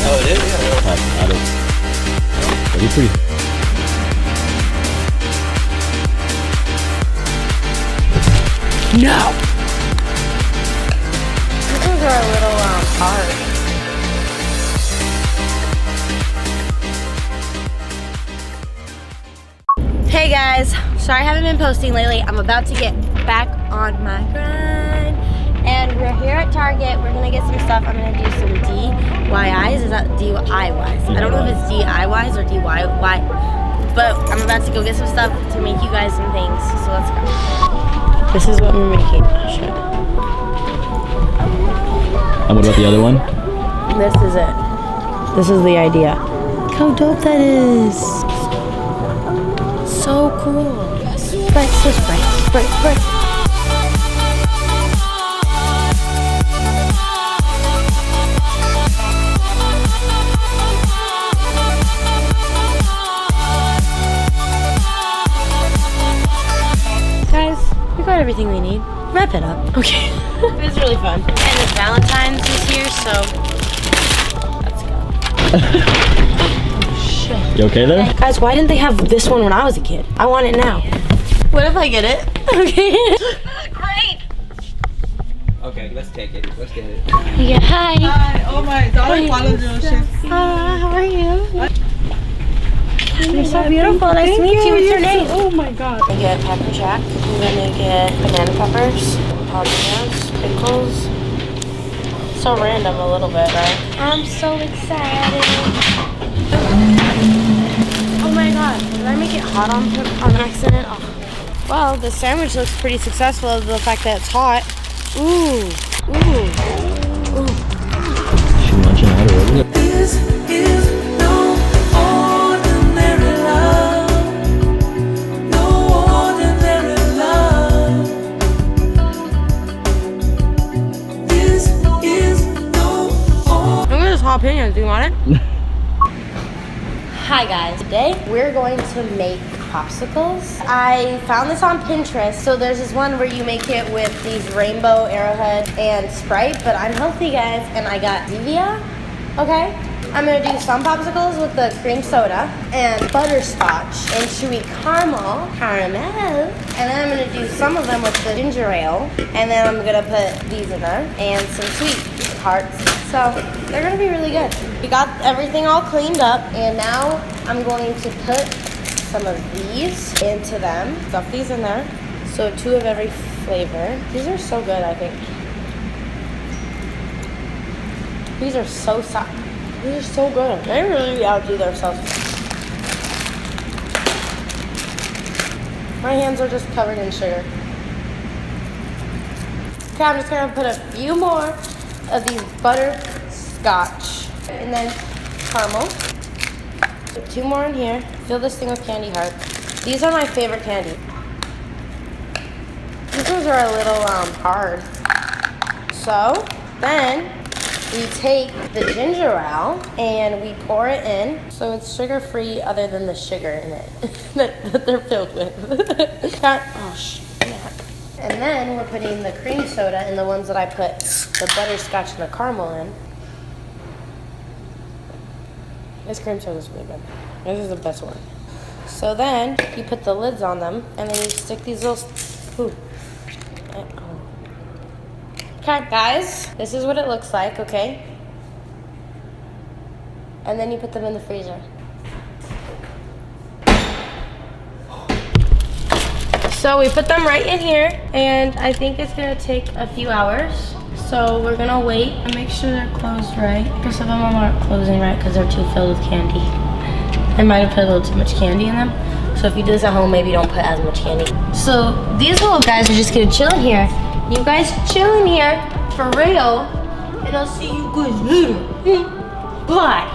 Oh, it is? Yeah. Out of. That'd be pretty. No! These are a little hard. Hey guys, sorry I haven't been posting lately. I'm about to get back on my grind. And we're here at Target. We're gonna get some stuff. I'm gonna do some DIYs. Is that DIYs? I don't know if it's DIYs or DIY. But I'm about to go get some stuff to make you guys some things. So let's go. This is what we're making. And what about the other one? This is it. This is the idea. Look how dope that is. So cool. Spray, spray, spray, spray. Guys, we got everything we need. Wrap it up. Okay. It was really fun. And it's Valentine's this year, so let's go. You okay there? Hey, guys, why didn't they have this one when I was a kid? I want it now. What if I get it? Okay. Great. Okay, let's take it. Let's get it. Yeah, hi. Hi. Oh my God. How are you? You're so beautiful. Nice to meet you. What's your name? Oh my God. I'm gonna get pepper jack. I'm gonna get banana peppers, jalapenos, pickles. So random a little bit, right? I'm so excited. Oh my God, did I make it hot on accident? Oh. Well, the sandwich looks pretty successful of the fact that it's hot. Ooh, ooh, ooh. She munching out already? This is no ordinary love. No ordinary love. This is no ordinary. I'm gonna just hop in here. Do you want it? Hi guys, today we're going to make popsicles. I found this on Pinterest. So there's this one where you make it with these rainbow Arrowhead and Sprite, but I'm healthy guys and I got stevia, okay? I'm gonna do some popsicles with the cream soda and butterscotch and chewy caramel, and then I'm gonna do some of them with the ginger ale, and then I'm gonna put these in there and some sweet hearts. So they're gonna be really good. We got everything all cleaned up, and now I'm going to put some of these into them. Stuff these in there. So 2 of every flavor. These are so good, I think. These are so soft. These are so good. They really outdo themselves. My hands are just covered in sugar. Okay, I'm just gonna put a few more of these butterscotch and then caramel. Put 2 more in here. Fill this thing with candy hearts. These are my favorite candy. These ones are a little hard. So then we take the ginger ale and we pour it in. So it's sugar-free other than the sugar in it that they're filled with. Oh, snap. And then we're putting the cream soda in the ones that I put the butterscotch and the caramel in. This cream soda is really good. This is the best one. So then you put the lids on them and then you stick these little, ooh. Okay, guys, this is what it looks like, okay? And then you put them in the freezer. So we put them right in here, and I think it's gonna take a few hours. So we're gonna wait and make sure they're closed right. Because some of them aren't closing right because they're too filled with candy. I might have put a little too much candy in them. So if you do this at home, maybe don't put as much candy. So these little guys are just gonna chill in here. You guys chill in here for real, and I'll see you guys later. Bye.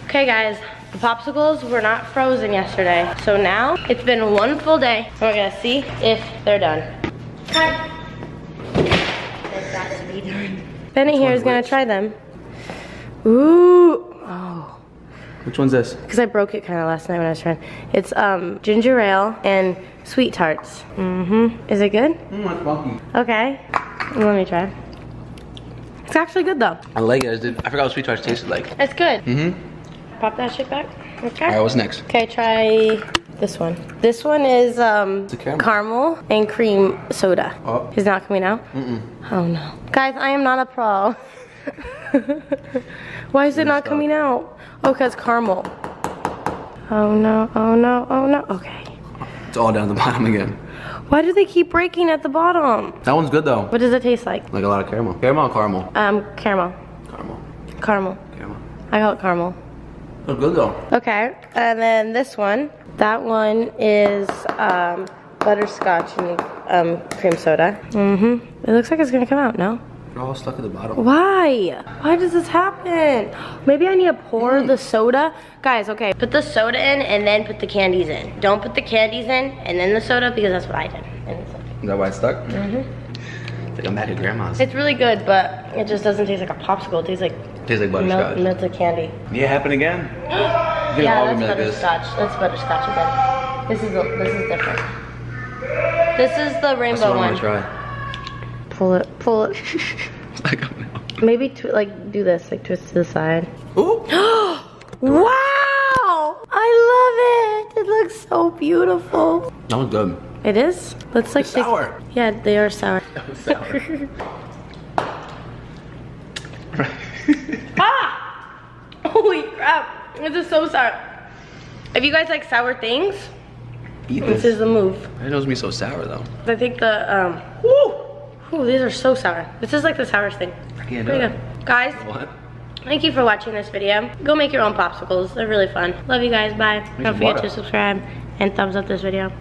Okay guys, The popsicles were not frozen yesterday. So now it's been one full day. We're gonna see if they're done. Cut. They've got to be done. Benny here is gonna try them. Ooh. Oh. Which one's this? Because I broke it kind of last night when I was trying. It's ginger ale and sweet tarts. Is it good? It's funky. Okay. Let me try. It's actually good though. I like it. I forgot what sweet tarts tasted like. It's good. Pop that shit back. Okay. Alright, what's next? Okay, try this one. This one is caramel and cream soda. Oh. Is not coming out? Oh no. Guys, I am not a pro. Why is it not coming out? Oh, because caramel. Oh no, oh no, oh no. Okay. It's all down the bottom again. Why do they keep breaking at the bottom? That one's good though. What does it taste like? Like a lot of caramel. Caramel or caramel? Caramel. Caramel. Caramel. Caramel. I call it caramel. It's good though. Okay, and then this one. That one is butterscotch and cream soda. It looks like it's gonna come out, no? They're all stuck at the bottom. Why? Why does this happen? Maybe I need to pour the soda. Guys, okay, put the soda in and then put the candies in. Don't put the candies in and then the soda because that's what I did. Is that why it's stuck? It's like I'm back at grandma's. It's really good, but it just doesn't taste like a popsicle. It tastes like butterscotch. melted candy. Yeah, it happened again. Yeah, that's butterscotch. That's butterscotch again. This is different. This is the rainbow one. That's what I want to try. Pull it. I don't know. Maybe like do this, like twist to the side. Ooh. Wow! I love it. It looks so beautiful. That was good. It is. Let's like They're sour. Yeah, they are sour. That was sour. Ah! Holy crap! This is so sour. If you guys like sour things, Eat this is the move. It knows me so sour though. I think the Ooh, these are so sour. This is like the sourest thing. I can't do Pretty it. good. Guys, What? thank you for watching this video. Go make your own popsicles. They're really fun. Love you guys. Bye. Don't forget to subscribe and thumbs up this video.